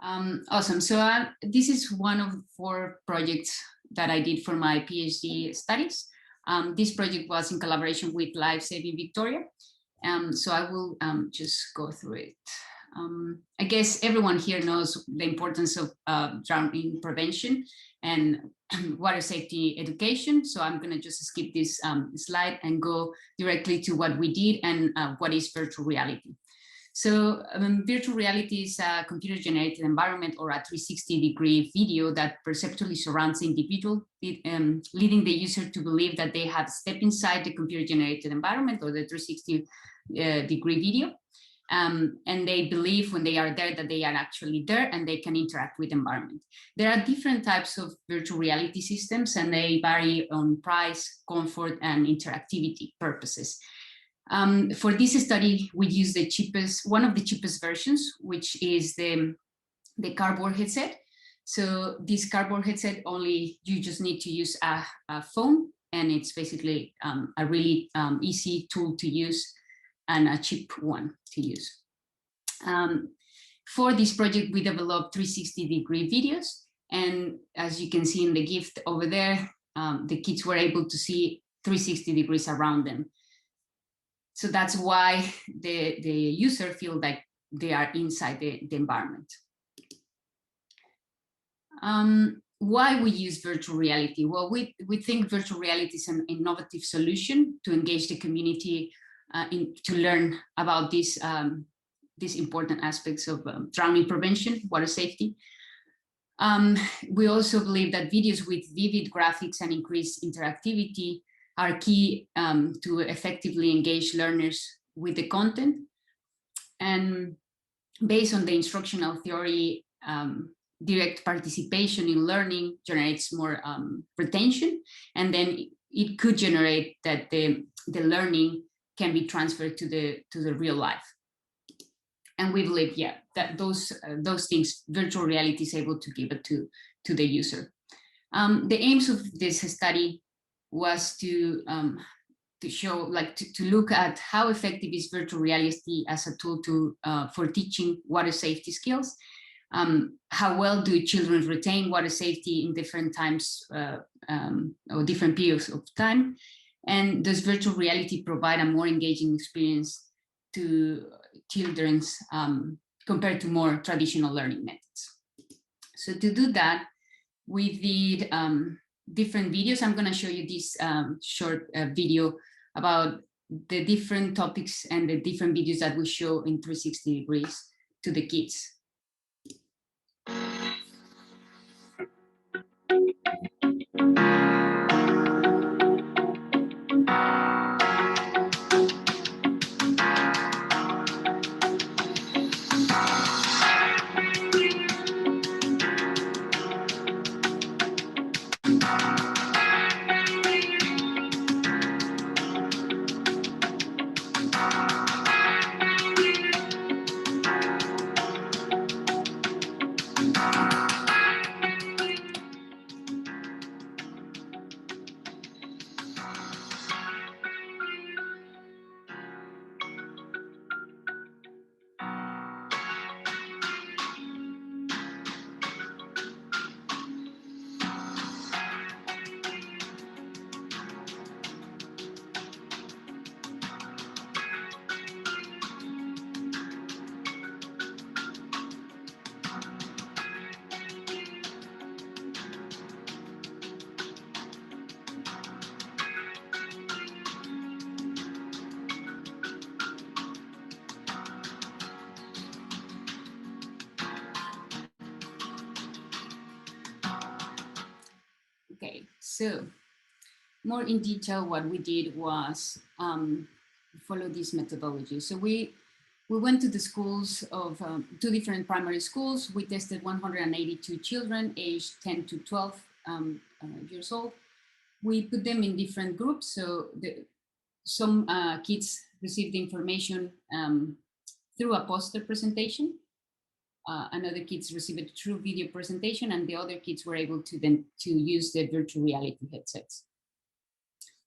Awesome. So this is one of 4 projects that I did for my PhD studies. This project was in collaboration with Life Saving Victoria. So I will just go through it. I guess everyone here knows the importance of drowning prevention and water safety education. So I'm going to just skip this slide and go directly to what we did and what is virtual reality. So virtual reality is a computer-generated environment or a 360-degree video that perceptually surrounds the individual, leading the user to believe that they have stepped inside the computer-generated environment or the 360-degree video. And they believe when they are there that they are actually there and they can interact with the environment. There are different types of virtual reality systems and they vary on price, comfort, and interactivity purposes. For this study, we used the cheapest, one of the cheapest versions, which is the cardboard headset. So this cardboard headset you just need to use a phone, and it's basically a really easy tool to use and a cheap one to use. For this project, we developed 360-degree videos. And as you can see in the gift over there, the kids were able to see 360 degrees around them. So that's why the user feels like they are inside the environment. Why we use virtual reality? Well, we think virtual reality is an innovative solution to engage the community to learn about these important aspects of drowning prevention, water safety. We also believe that videos with vivid graphics and increased interactivity are key to effectively engage learners with the content. And based on the instructional theory, direct participation in learning generates more retention, and then it could generate that the learning can be transferred to the real life. And we believe, yeah, that those things virtual reality is able to give it to the user. The aims of this study was to show, to look at how effective is virtual reality as a tool for teaching water safety skills. How well do children retain water safety in different times or different periods of time? And does virtual reality provide a more engaging experience to children compared to more traditional learning methods? So to do that, we did different videos. I'm going to show you this short video about the different topics and the different videos that we show in 360 degrees to the kids. Okay, so more in detail, what we did was follow this methodology. So we went to the schools of 2 different primary schools. We tested 182 children aged 10 to 12 years old. We put them in different groups. So some kids received information through a poster presentation. Another kids received a true video presentation, and the other kids were able to use the virtual reality headsets.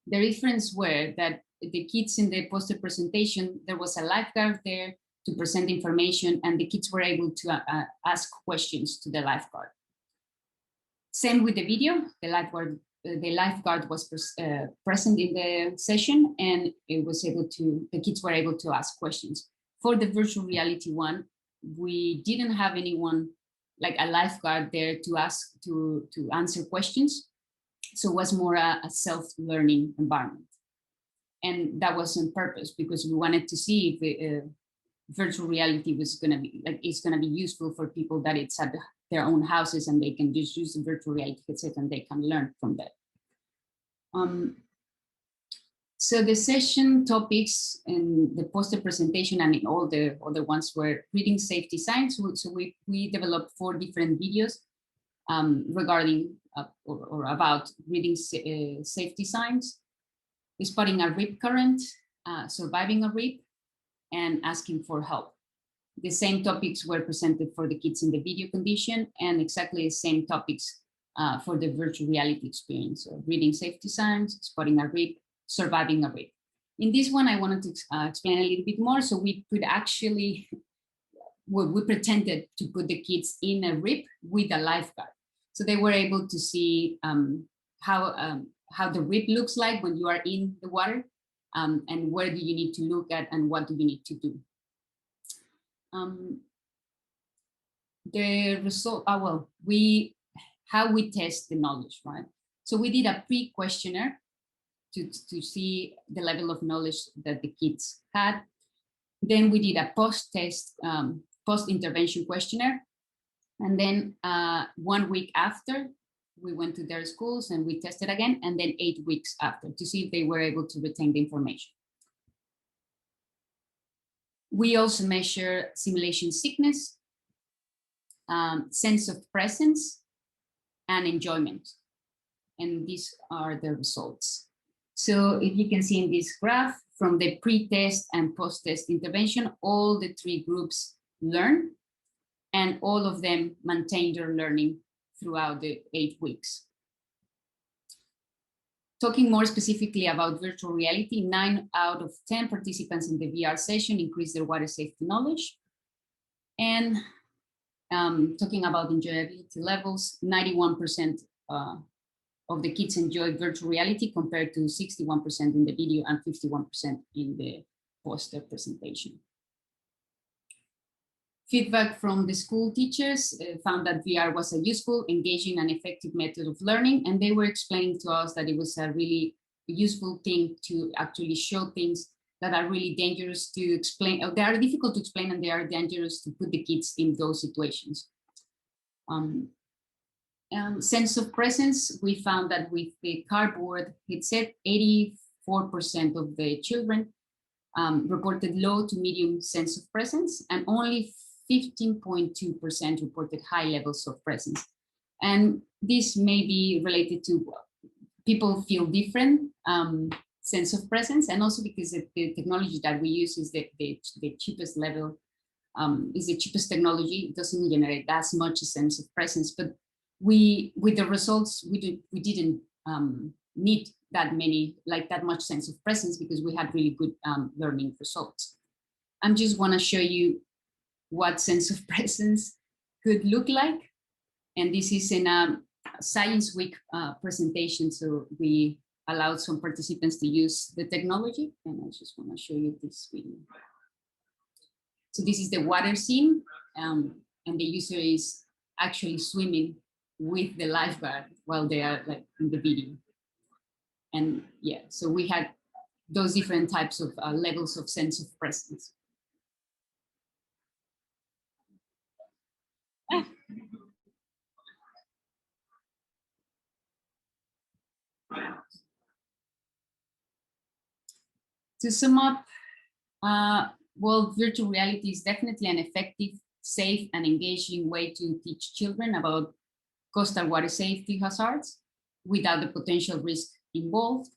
The difference were that the kids in the poster presentation, there was a lifeguard there, to present information, and the kids were able to ask questions to the lifeguard. Same with the video. The lifeguard was present in the session, and the kids were able to ask questions. For the virtual reality one, we didn't have anyone like a lifeguard there to answer questions. So it was more a self-learning environment. And that was on purpose because we wanted to see if virtual reality was going to be it's going to be useful for people that it's at their own houses and they can just use the virtual reality headset and they can learn from that. So the session topics in the poster presentation and in all the other ones were reading safety signs. So we developed 4 different videos regarding or about reading safety signs, spotting a rip current, surviving a rip, and asking for help. The same topics were presented for the kids in the video condition, and exactly the same topics for the virtual reality experience. So reading safety signs, spotting a rip, surviving a rip. In this one, I wanted to explain a little bit more. So we could actually, we pretended to put the kids in a rip with a lifeguard. So they were able to see how the rip looks like when you are in the water, and where do you need to look at and what do you need to do. The result, how we test the knowledge, right? So we did a pre-questionnaire to see the level of knowledge that the kids had. Then we did a post-test, post-intervention questionnaire. And then 1 week after, we went to their schools and we tested again, and then 8 weeks after to see if they were able to retain the information. We also measure simulation sickness, sense of presence, and enjoyment. And these are the results. So if you can see in this graph, from the pre-test and post-test intervention, all the 3 groups learn, and all of them maintain their learning throughout the 8 weeks. Talking more specifically about virtual reality, 9 out of 10 participants in the VR session increased their water safety knowledge. And talking about enjoyability levels, 91% of the kids enjoyed virtual reality compared to 61% in the video and 51% in the poster presentation. Feedback from the school teachers found that VR was a useful, engaging, and effective method of learning, and they were explaining to us that it was a really useful thing to actually show things that are really dangerous to explain. They are difficult to explain, and they are dangerous to put the kids in those situations. Sense of presence, we found that with the cardboard headset, 84% of the children reported low to medium sense of presence, and only 15.2% reported high levels of presence. And this may be related to people feel different sense of presence, and also because the technology that we use is the cheapest level, is the cheapest technology. It doesn't generate as much a sense of presence, but with the results, we didn't need that much sense of presence because we had really good learning results. I just want to show you what sense of presence could look like. And this is in a Science Week presentation. So we allowed some participants to use the technology. And I just want to show you this video. So this is the water scene. And the user is actually swimming with the lifeguard while they are like in the video. And yeah, so we had those different types of levels of sense of presence. To sum up, well, virtual reality is definitely an effective, safe, and engaging way to teach children about coastal water safety hazards without the potential risk involved.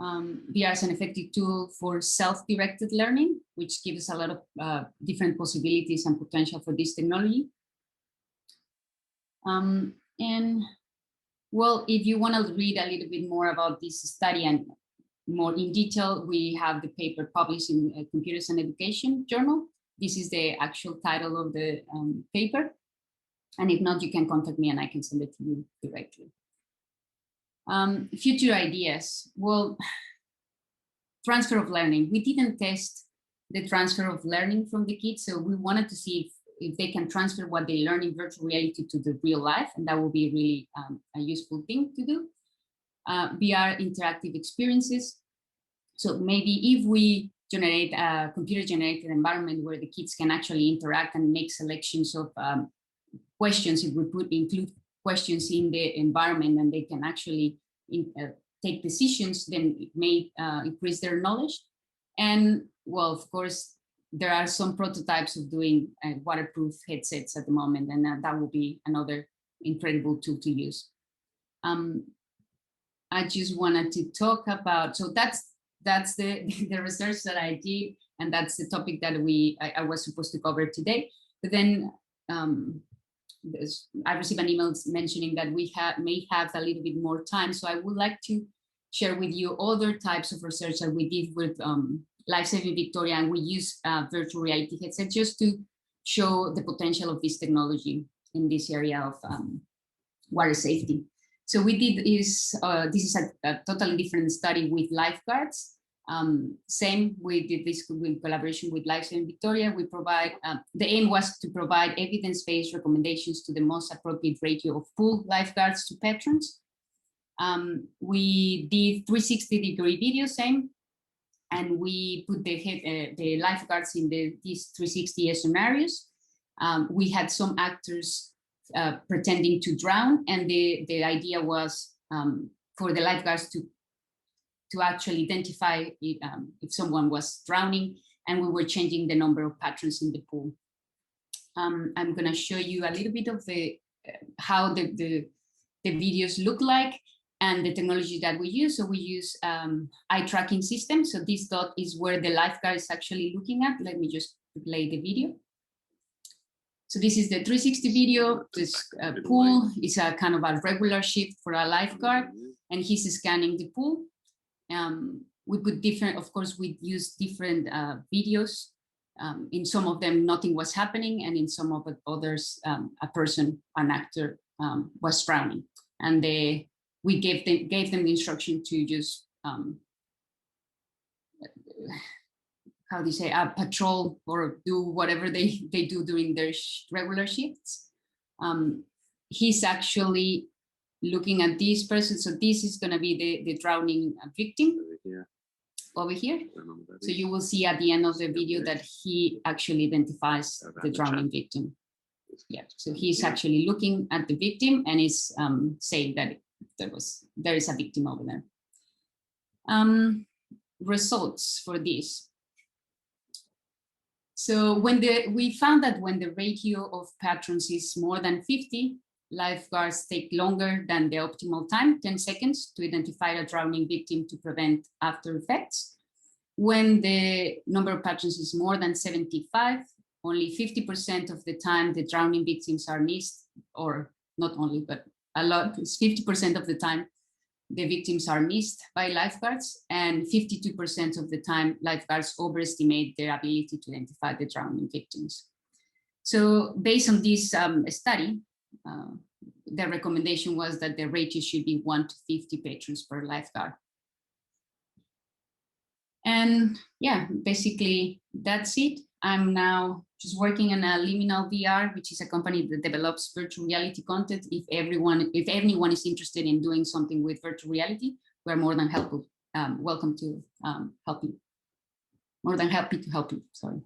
VR is an effective tool for self-directed learning, which gives a lot of different possibilities and potential for this technology. And well, if you want to read a little bit more about this study and more in detail, we have the paper published in Computers and Education journal. This is the actual title of the paper. And if not, you can contact me and I can send it to you directly. Future ideas. Well, transfer of learning. We didn't test the transfer of learning from the kids, so we wanted to see if they can transfer what they learn in virtual reality to the real life, and that would be really a useful thing to do. VR interactive experiences. So maybe if we generate a computer-generated environment where the kids can actually interact and make selections of questions, if we include questions in the environment and they can actually take decisions, then it may increase their knowledge. And well, of course, there are some prototypes of doing waterproof headsets at the moment, and that will be another incredible tool to use. I just wanted to talk about, so that's the research that I did, and that's the topic that I was supposed to cover today. But then I received an email mentioning that we may have a little bit more time, so I would like to share with you other types of research that we did with Lifesaving Victoria, and we use virtual reality headsets just to show the potential of this technology in this area of water safety. So we did this is a totally different study with lifeguards. Same, we did this in collaboration with Lifesaving Victoria. We provide, the aim was to provide evidence-based recommendations to the most appropriate ratio of pool lifeguards to patrons. We did 360-degree video, same, and we put the lifeguards in these 360 scenarios. We had some actors pretending to drown, and the idea was for the lifeguards to actually identify if someone was drowning, and we were changing the number of patrons in the pool. I'm going to show you a little bit of how the videos look like and the technology that we use. So we use eye tracking system. So this dot is where the lifeguard is actually looking at. Let me just play the video. So this is the 360 video. This pool is a kind of a regular shift for a lifeguard, and he's scanning the pool. We put different, of course, we use different videos. In some of them, nothing was happening, and in some of the others, an actor was drowning. And we gave them the instruction to just, how do you say, patrol or do whatever they do during their regular shifts. He's actually looking at this person. So this is going to be the drowning victim over here. So you will see at the end of the video that he actually identifies the drowning victim. Yeah, so he's actually looking at the victim and is saying that there is a victim over there. Results for this. So we found that when the ratio of patrons is more than 50, lifeguards take longer than the optimal time, 10 seconds, to identify a drowning victim to prevent after effects. When the number of patrons is more than 75, only 50% of the time the drowning victims are missed, or not only, but a lot, it's 50% of the time the victims are missed by lifeguards, and 52% of the time lifeguards overestimate their ability to identify the drowning victims. So based on this study, the recommendation was that the ratio should be 1 to 50 patrons per lifeguard. And yeah, basically that's it. I'm now just working on a Liminal VR, which is a company that develops virtual reality content. If anyone is interested in doing something with virtual reality, we're more than welcome to help you. More than happy to help you, sorry.